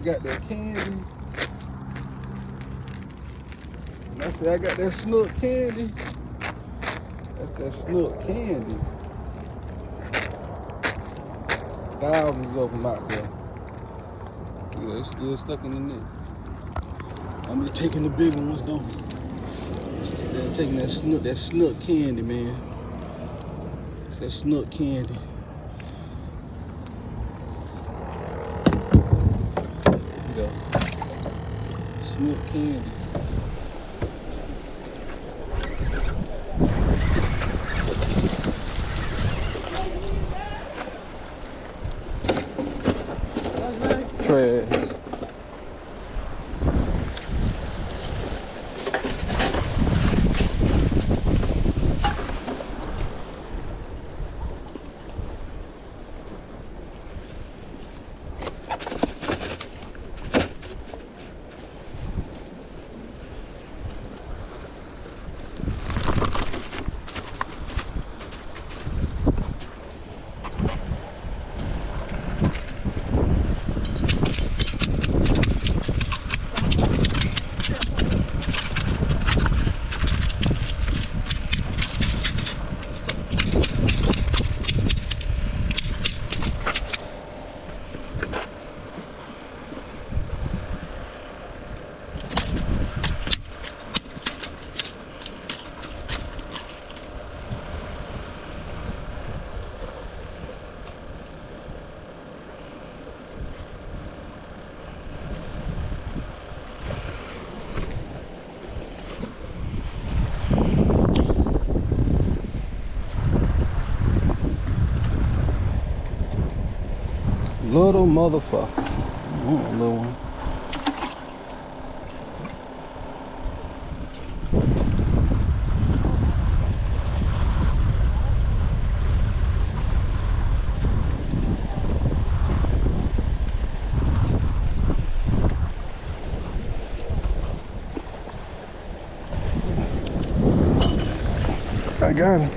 got that candy. When I say I got that Snook candy, that's that Snook candy. Thousands of them out there. Yeah, they're still stuck in the net. I'm just taking the big ones though. They're taking that Snook candy, man. It's that Snook candy. There you go. Snook candy. Trash. Little motherfucker. Little one. I got him.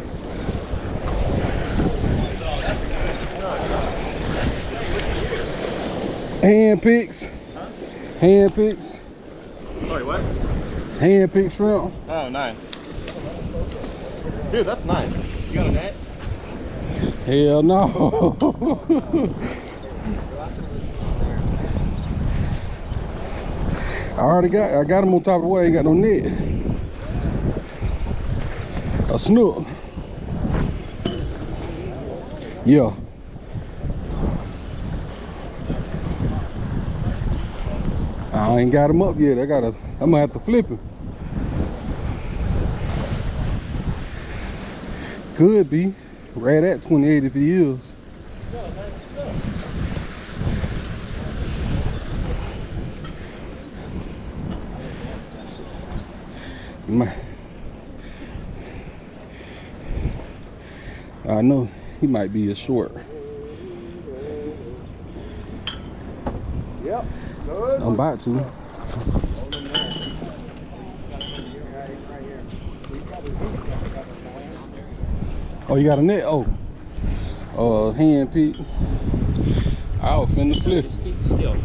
Hand picks. Huh? Hand picks. Sorry, what? Hand picked shrimp. Oh, nice. Dude, that's nice. You got a net? Hell no. I got him on top of the way. Ain't got no net. A snook. Yeah. I ain't got him up yet. I'm gonna have to flip him. Could be. Right at 28 if he is. I know he might be a short. Yep. Good. I'm about to. Oh, you got a net? Oh, hand pick. I was finna flip. Just keep still.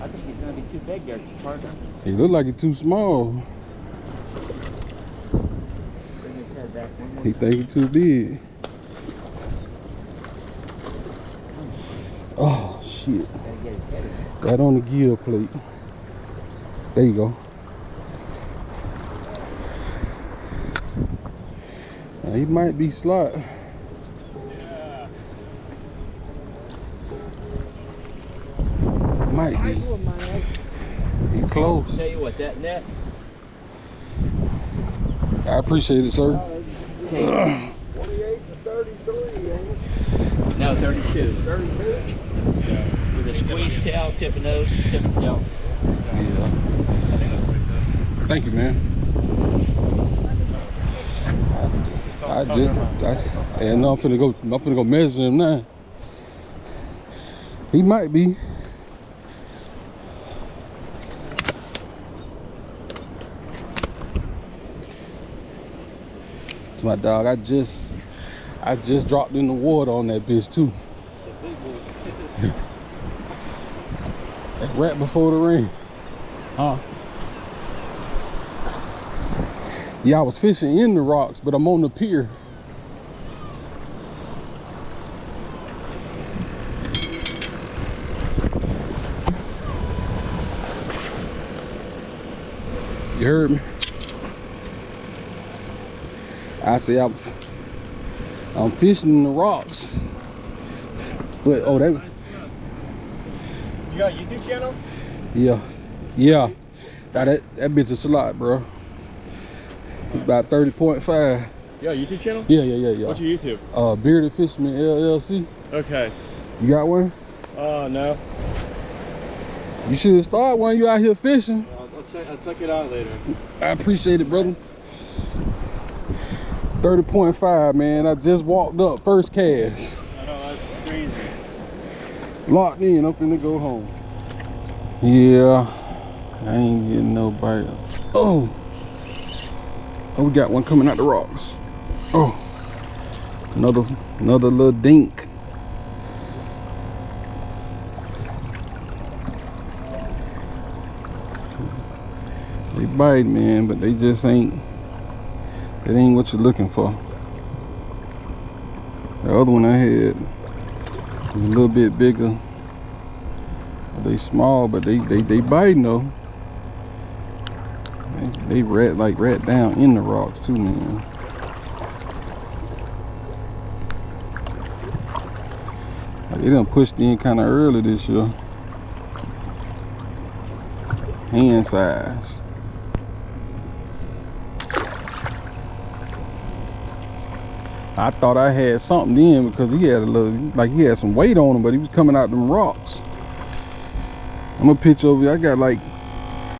I think he's gonna be too big there, partner. He look like he's too small. Bring his head back one more He time. think he's too big. Oh shit. Gotta get his head in. Right on the gear plate. There you go. Now, he might be slot. Might be. He close. Tell you what, that net. I appreciate it, sir. 28 to 33, ain't it? No, 32. 32? With a squeeze tail, tip of nose, tip of tail. Yeah. Thank you, man. And I'm finna go measure him now. He might be. It's my dog. I just I just dropped in the water on that bitch too. Right before the rain. Huh? Yeah, I was fishing in the rocks, but I'm on the pier. You heard me? I say I'm fishing in the rocks. But oh, that. You got a YouTube channel? Yeah, yeah. Now that bitch is a lot, bro. It's about 30.5. You got a YouTube channel? Yeah. What's your YouTube? Bearded Fisherman LLC. Okay. You got one? No. You should start one. You out here fishing. I'll check it out later. I appreciate it, brother. 30.5, man. I just walked up first cast. I know, that's crazy. Locked in. I'm finna go home. Yeah, I ain't getting no bite. Oh, we got one coming out the rocks. Oh, another little dink. They bite, man, but they just ain't. It ain't what you're looking for. The other one I had was a little bit bigger. They small, but they biting though. They rat down in the rocks too, man. They done pushed in kind of early this year. Hand size. I thought I had something in because he had a little, like he had some weight on him, but he was coming out them rocks. I'm gonna pitch over here. I got like